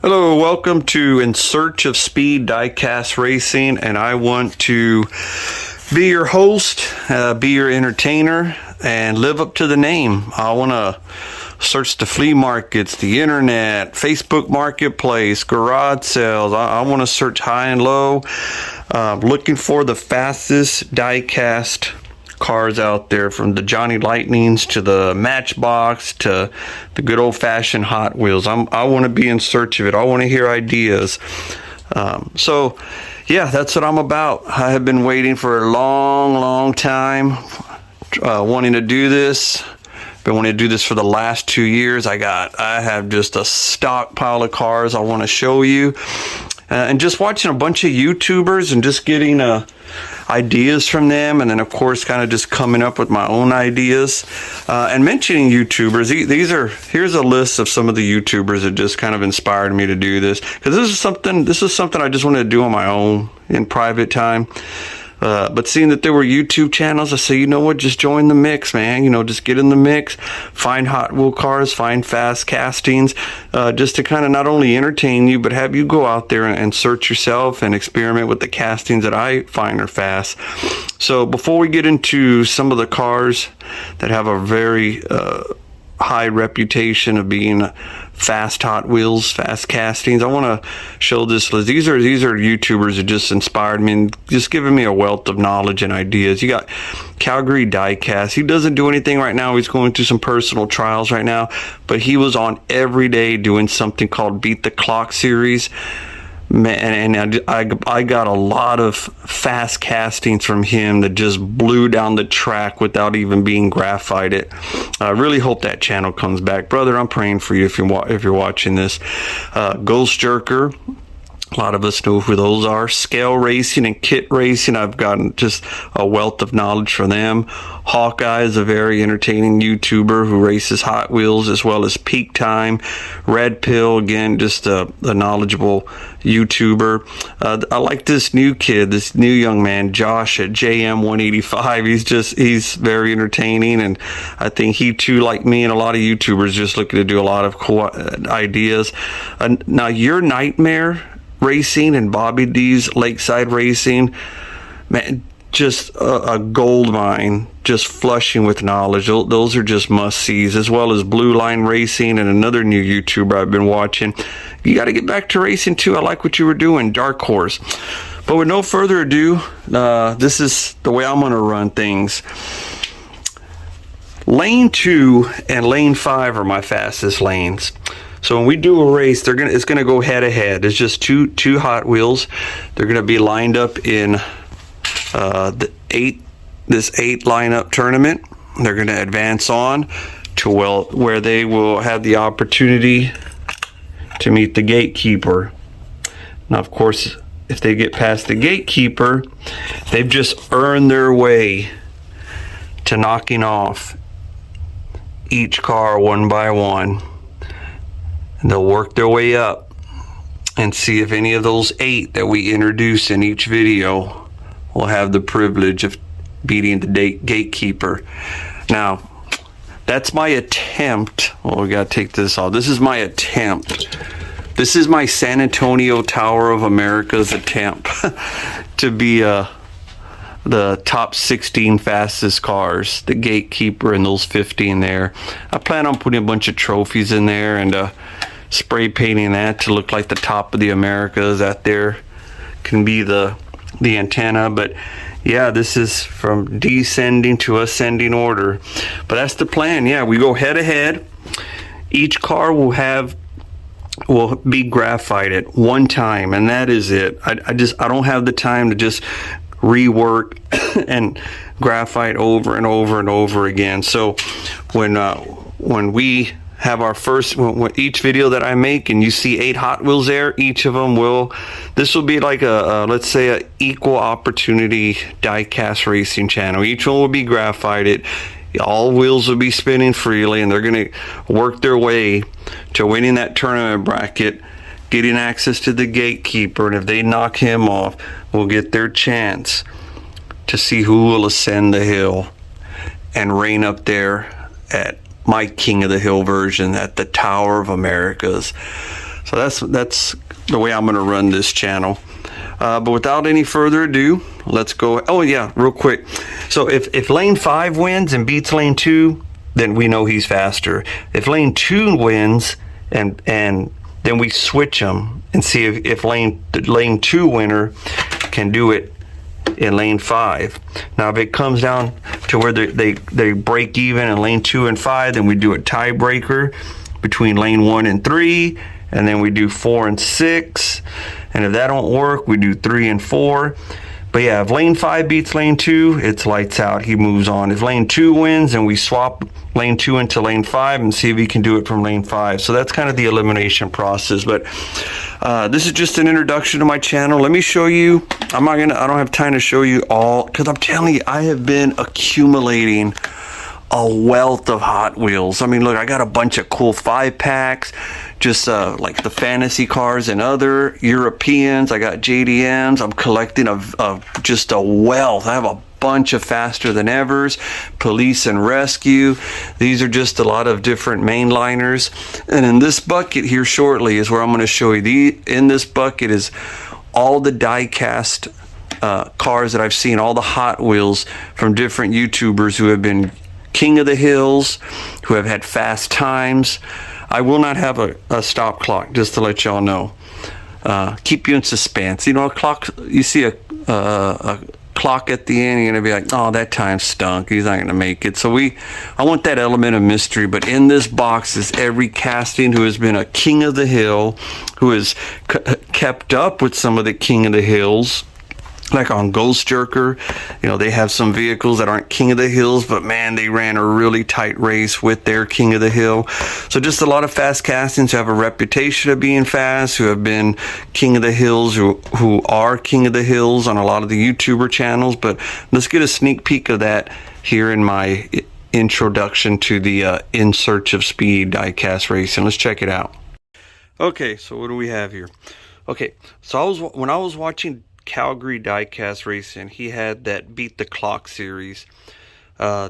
Hello, welcome to In Search of Speed Diecast Racing, and I want to be your host, be your entertainer, and live up to the name. I want to search the flea markets, the internet, Facebook Marketplace, garage sales. I want to search high and low, looking for the fastest diecast cars out there, from the Johnny Lightnings to the Matchbox to the good old-fashioned Hot Wheels. I want to be in search of it. I want to hear ideas. So yeah, that's what I'm about. I have been waiting for a long time, wanting to do this. Been wanting to do this for the last 2 years. I have just a stockpile of cars I want to show you, and just watching a bunch of YouTubers and just getting ideas from them, and then of course kind of just coming up with my own ideas, and mentioning YouTubers. Here's a list of some of the YouTubers that just kind of inspired me to do this, because this is something I just wanted to do on my own in private time. But seeing that there were YouTube channels, I say, you know what, just join the mix, man. You know, just get in the mix, find Hot Wheel cars, find fast castings, just to kind of not only entertain you, but have you go out there and search yourself and experiment with the castings that I find are fast. So before we get into some of the cars that have a very high reputation of being fast Hot Wheels, fast castings, I want to show this list. These are YouTubers that just inspired me and just giving me a wealth of knowledge and ideas. You got Calgary Diecast. He doesn't do anything right now. He's going through some personal trials right now, but he was on every day doing something called Beat the Clock series. Man, and I got a lot of fast castings from him that just blew down the track without even being graphited. I really hope that channel comes back, brother. I'm praying for you if you're watching this. Ghost Jerker. A lot of us know who those are. Scale Racing and Kit Racing. I've gotten just a wealth of knowledge from them. Hawkeye is a very entertaining YouTuber who races Hot Wheels, as well as Peak Time. Red Pill, again, just a knowledgeable YouTuber. I like this new kid, this new young man, Josh at JM185. He's very entertaining, and I think he too, like me and a lot of YouTubers, just looking to do a lot of cool ideas. Now, Your Nightmare Racing and Bobby D's Lakeside Racing, man, just a gold mine, just flushing with knowledge. Those are just must-sees, as well as Blue Line Racing and another new YouTuber I've been watching. You got to get back to racing too. I like what you were doing, Dark Horse. But with no further ado, this is the way I'm going to run things. Lane 2 and Lane 5 are my fastest lanes. So when we do a race, it's gonna go head to head. It's just two Hot Wheels. They're gonna be lined up in this 8 lineup tournament. They're gonna advance on to where they will have the opportunity to meet the gatekeeper. Now, of course, if they get past the gatekeeper, they've just earned their way to knocking off each car one by one. They'll work their way up and see if any of those 8 that we introduce in each video will have the privilege of beating the gatekeeper. Now, that's my attempt. Well, we gotta take this off. This is my attempt. This is my San Antonio Tower of America's attempt to be the top 16 fastest cars, the gatekeeper and those 15 there. I plan on putting a bunch of trophies in there and spray painting that to look like the top of the Americas. That there can be the antenna. But yeah, this is from descending to ascending order. But that's the plan. Yeah, we go head to head. Each car will be graphited one time, and that is it. I don't have the time to just rework and graphite over and over and over again. So when we have our first, each video that I make and you see 8 Hot Wheels there, each of them this will be like let's say a equal opportunity diecast racing channel. Each one will be graphited. All wheels will be spinning freely, and they're going to work their way to winning that tournament bracket, getting access to the gatekeeper, and if they knock him off, we'll get their chance to see who will ascend the hill and reign up there at my King of the Hill version at the Tower of Americas. So that's the way I'm going to run this channel. But without any further ado, let's go. Oh yeah, real quick. So if lane 5 wins and beats lane 2, then we know he's faster. If lane 2 wins and then we switch them and see if lane 2 winner can do it in lane 5. Now if it comes down to where they break even in lane 2 and 5, then we do a tiebreaker between lane 1 and 3, and then we do 4 and 6, and if that don't work, we do 3 and 4. But yeah, if lane 5 beats lane 2, it's lights out. He moves on. If lane 2 wins, and we swap lane 2 into lane 5 and see if he can do it from lane 5. So that's kind of the elimination process. But this is just an introduction to my channel. Let me show you. I don't have time to show you all, because I'm telling you, I have been accumulating a wealth of Hot Wheels. I mean, look, I got a bunch of cool 5-packs, just like the fantasy cars and other Europeans. I got JDMs. I'm collecting just a wealth. I have a bunch of Faster Than Evers, Police and Rescue. These are just a lot of different mainliners. And in this bucket here shortly is where I'm going to show you. In this bucket is all the die-cast cars that I've seen, all the Hot Wheels from different YouTubers who have been King of the Hills, who have had fast times. I will not have a stop clock, just to let y'all know. Keep you in suspense. You know, a clock, you see a clock at the end, you're gonna be like, oh, that time stunk, he's not gonna make it. So I want that element of mystery. But in this box is every casting who has been a King of the Hill, who has kept up with some of the King of the Hills. Like on Ghost Jerker, you know, they have some vehicles that aren't King of the Hills, but man, they ran a really tight race with their King of the Hill. So just a lot of fast castings who have a reputation of being fast, who have been King of the Hills, who are King of the Hills on a lot of the YouTuber channels. But let's get a sneak peek of that here in my introduction to the In Search of Speed diecast racing. Let's check it out. Okay, so what do we have here? Okay, so when I was watching Calgary Diecast Racing, he had that Beat the Clock series.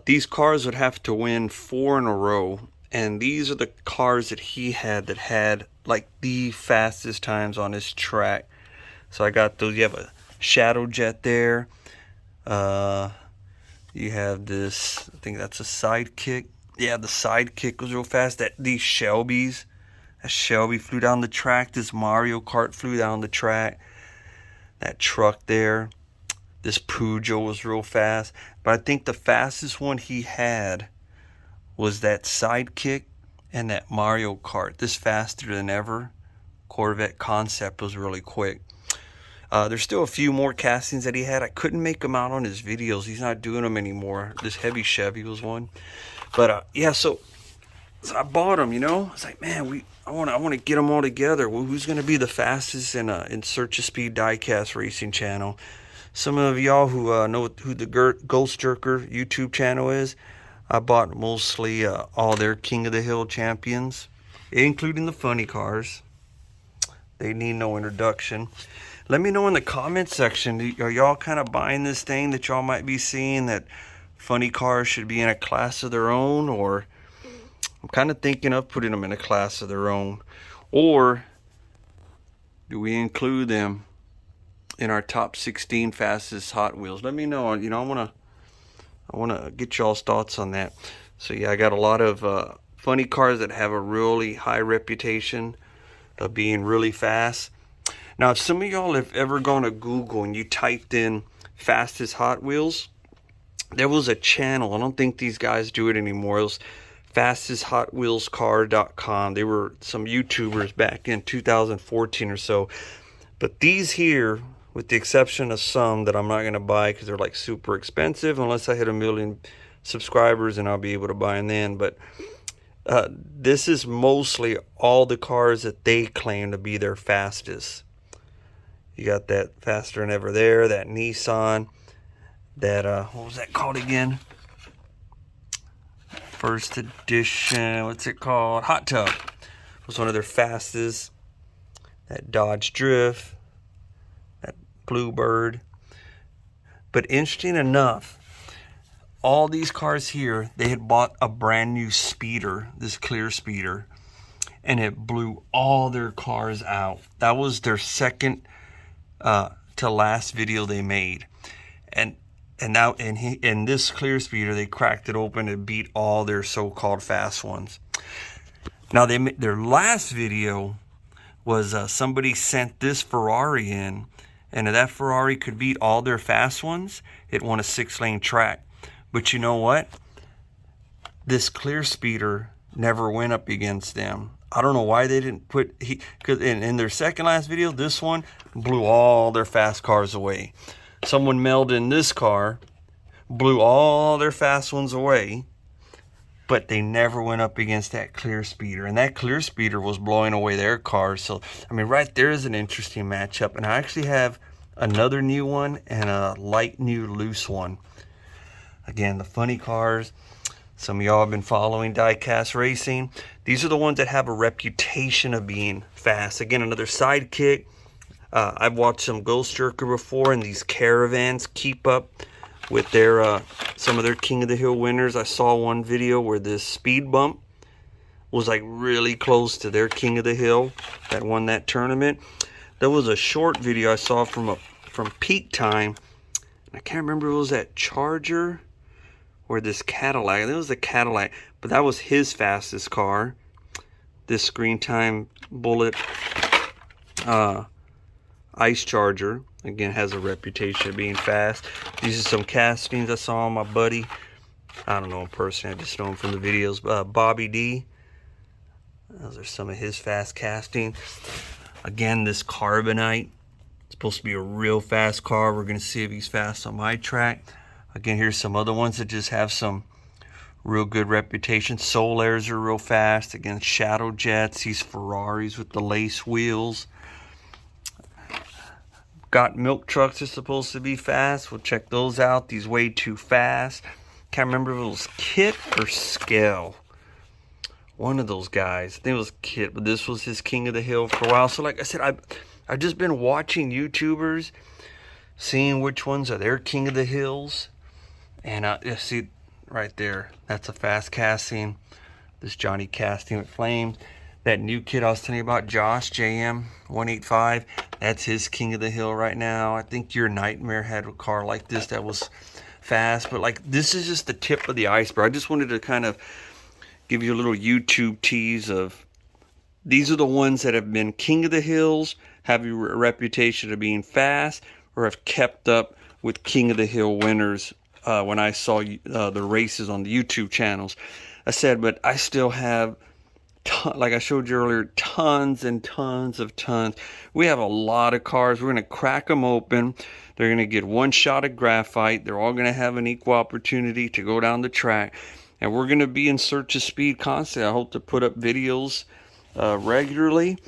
These cars would have to win 4 in a row, and these are the cars that he had like the fastest times on his track. So I got those. You have a Shadow Jet there. You have this, I think that's a Sidekick. Yeah, the Sidekick was real fast. These Shelbys, a Shelby flew down the track. This Mario Kart flew down the track. That truck there, this Peugeot was real fast. But I think the fastest one he had was that Sidekick and that Mario Kart. This Faster Than Ever Corvette concept was really quick. There's still a few more castings that he had. I couldn't make them out on his videos. He's not doing them anymore. This Heavy Chevy was one. But yeah, so I bought them, you know. I was like, man, I want to get them all together. Well, who's going to be the fastest in Search of Speed diecast racing channel? Some of y'all who know who the Ghost Jerker YouTube channel is, I bought mostly all their King of the Hill champions, including the funny cars. They need no introduction. Let me know in the comment section, are y'all kind of buying this thing that y'all might be seeing, that funny cars should be in a class of their own? Or I'm kind of thinking of putting them in a class of their own. Or do we include them in our top 16 fastest Hot Wheels? Let me know. You know, I want to get y'all's thoughts on that. So yeah, I got a lot of funny cars that have a really high reputation of being really fast. Now, if some of y'all have ever gone to Google and you typed in fastest Hot Wheels, there was a channel. I don't think these guys do it anymore. It was fastesthotwheelscar.com. They were some YouTubers back in 2014 or so. But these here, with the exception of some that I'm not going to buy because they're like super expensive, unless I hit 1 million subscribers and I'll be able to buy them then. But this is mostly all the cars that they claim to be their fastest. You got that Faster Than Ever there, that Nissan, that what was that called again? First edition, what's it called? Hot Tub was one of their fastest. That Dodge Drift, that Bluebird. But interesting enough, all these cars here, they had bought a brand new speeder, this clear speeder, and it blew all their cars out. That was their second to last video they made. And now in this clear speeder, they cracked it open and beat all their so-called fast ones. Now their last video was somebody sent this Ferrari in, and if that Ferrari could beat all their fast ones, it won a 6-lane track. But you know what? This clear speeder never went up against them. I don't know why they didn't put, because in their second last video, this one blew all their fast cars away. Someone mailed in this car, blew all their fast ones away, but they never went up against that clear speeder. And that clear speeder was blowing away their cars. So, I mean, right there is an interesting matchup. And I actually have another new one and a light new loose one. Again, the funny cars. Some of y'all have been following Diecast Racing. These are the ones that have a reputation of being fast. Again, another sidekick. I've watched some Ghost Jerker before, and these caravans keep up with their some of their King of the Hill winners. I saw one video where this speed bump was like really close to their King of the Hill that won that tournament. There was a short video I saw from Peak Time. I can't remember if it was that Charger or this Cadillac. I think it was the Cadillac, but that was his fastest car. This Screen Time Bullet Ice Charger, again, has a reputation of being fast. These are some castings I saw on my buddy. I don't know him personally, I just know him from the videos. Bobby D. Those are some of his fast castings. Again, this Carbonite. It's supposed to be a real fast car. We're going to see if he's fast on my track. Again, here's some other ones that just have some real good reputation. Soul Airs are real fast. Again, Shadow Jets, these Ferraris with the lace wheels. Got Milk Trucks are supposed to be fast. We'll check those out. These Way Too Fast. Can't remember if it was Kit or Scale. One of those guys. I think it was Kit, but this was his King of the Hill for a while. So like I said, I've just been watching YouTubers, seeing which ones are their King of the Hills. And you see right there, that's a fast casting. This Johnny Casting with Flames. That new kid I was telling you about, Josh JM185, that's his King of the Hill right now. I think Your Nightmare had a car like this that was fast. But like, this is just the tip of the iceberg. I just wanted to kind of give you a little YouTube tease of, these are the ones that have been King of the Hills, have a reputation of being fast, or have kept up with King of the Hill winners. When I saw the races on the YouTube channels, I said, but I still have, like I showed you earlier, tons and tons of tons. We have a lot of cars. We're going to crack them open. They're going to get one shot of graphite. They're all going to have an equal opportunity to go down the track. And we're going to be in search of speed constantly. I hope to put up videos regularly.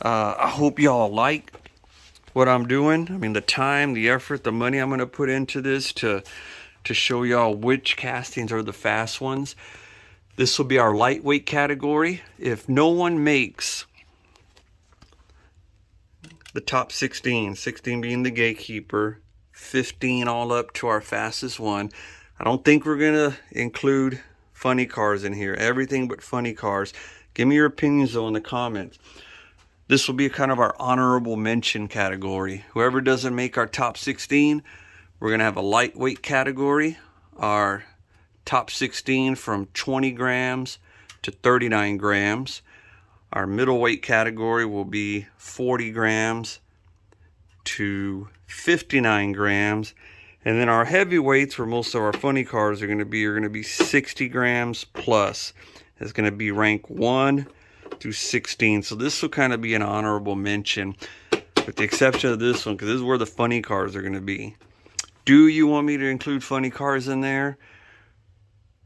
I hope y'all like what I'm doing. I mean, the time, the effort, the money I'm going to put into this to show y'all which castings are the fast ones. This will be our lightweight category. If no one makes the top 16, 16 being the gatekeeper, 15 all up to our fastest one, I don't think we're going to include funny cars in here. Everything but funny cars. Give me your opinions though in the comments. This will be kind of our honorable mention category. Whoever doesn't make our top 16, we're going to have a lightweight category. Our top 16 from 20 grams to 39 grams. Our middleweight category will be 40 grams to 59 grams. And then our heavyweights, where most of our funny cars are going to be 60 grams plus. It's going to be rank 1 through 16. So this will kind of be an honorable mention, with the exception of this one, because this is where the funny cars are going to be. Do you want me to include funny cars in there?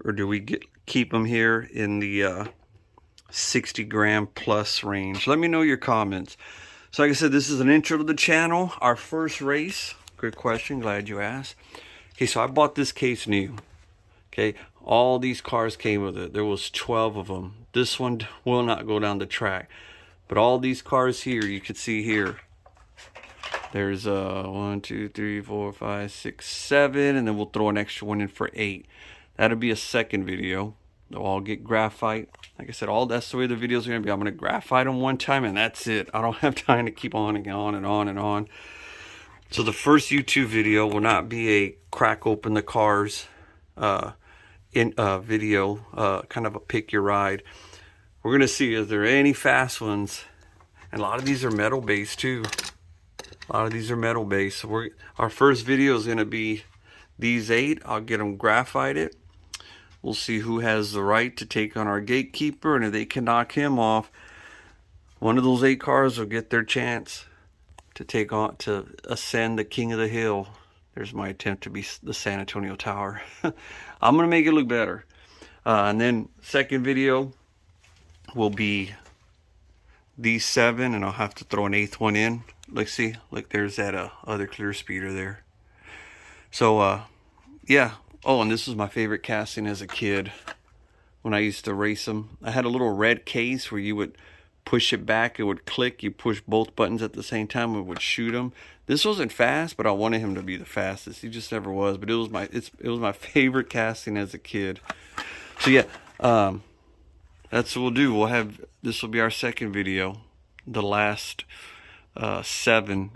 Or do we keep them here in the 60 gram plus range? Let me know your comments. So like I said, this is an intro to the channel. Our first race. Good question. Glad you asked. Okay, so I bought this case new. Okay, all these cars came with it. There was 12 of them. This one will not go down the track. But all these cars here, you can see here. There's 1, 2, 3, 4, 5, 6, 7. And then we'll throw an extra one in for 8. That'll be a second video. They'll all get graphite. Like I said, that's the way the videos are going to be. I'm going to graphite them one time and that's it. I don't have time to keep on and on and on and on. So the first YouTube video will not be a crack open the cars video, kind of a pick your ride. We're going to see, is there any fast ones? And a lot of these are metal based too. A lot of these are metal based. So our first video is going to be these 8. I'll get them graphited. We'll see who has the right to take on our gatekeeper, and if they can knock him off, one of those 8 cars will get their chance to ascend the king of the hill. There's my attempt to be the San Antonio Tower. I'm gonna make it look better. And then second video will be these 7, and I'll have to throw an 8th one in. Let's see, look, there's that other clear speeder there. So yeah. Oh, and this was my favorite casting as a kid when I used to race them. I had a little red case where you would push it back, it would click, you push both buttons at the same time, it would shoot him. This wasn't fast, but I wanted him to be the fastest. He just never was, but it was my favorite casting as a kid. So yeah, that's what we'll do. This will be our second video, the last 7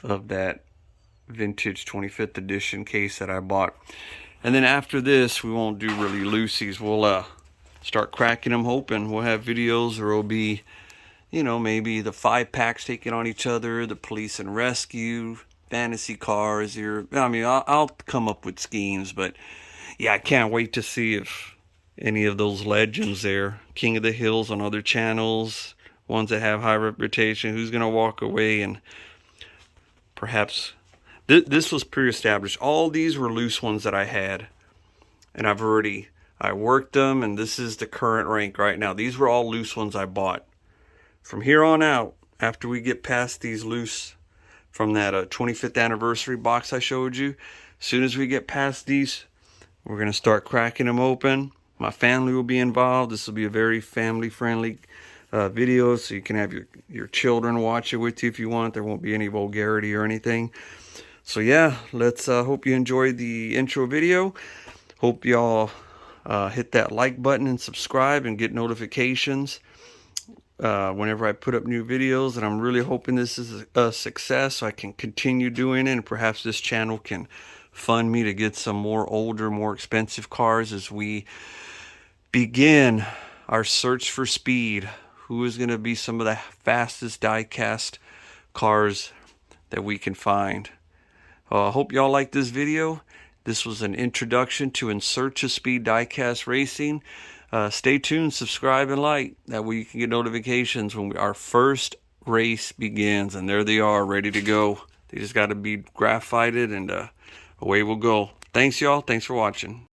of that vintage 25th edition case that I bought. And then after this, we won't do really loosies. We'll start cracking them open. We'll have videos, or it'll be, you know, maybe the 5-packs taking on each other, the police and rescue, fantasy cars. I'll come up with schemes, but yeah, I can't wait to see if any of those legends there, King of the Hills on other channels, ones that have high reputation, who's gonna walk away. And perhaps this was pre-established. All these were loose ones that I had, and I worked them, and this is the current rank right now. These were all loose ones I bought. From here on out, after we get past these loose from that 25th anniversary box I showed you, as soon as we get past these, we're going to start cracking them open. My family will be involved. This will be a very family-friendly video, so you can have your children watch it with you if you want. There won't be any vulgarity or anything. So yeah, let's hope you enjoyed the intro video. Hope y'all hit that like button and subscribe and get notifications whenever I put up new videos. And I'm really hoping this is a success, so I can continue doing it, and perhaps this channel can fund me to get some more older, more expensive cars as we begin our search for speed. Who is going to be some of the fastest die-cast cars that we can find? I hope y'all like this video. This was an introduction to In Search of Speed die-cast racing. Stay tuned, subscribe, and like. That way you can get notifications when our first race begins. And there they are, ready to go. They just got to be graphited, and away we'll go. Thanks, y'all. Thanks for watching.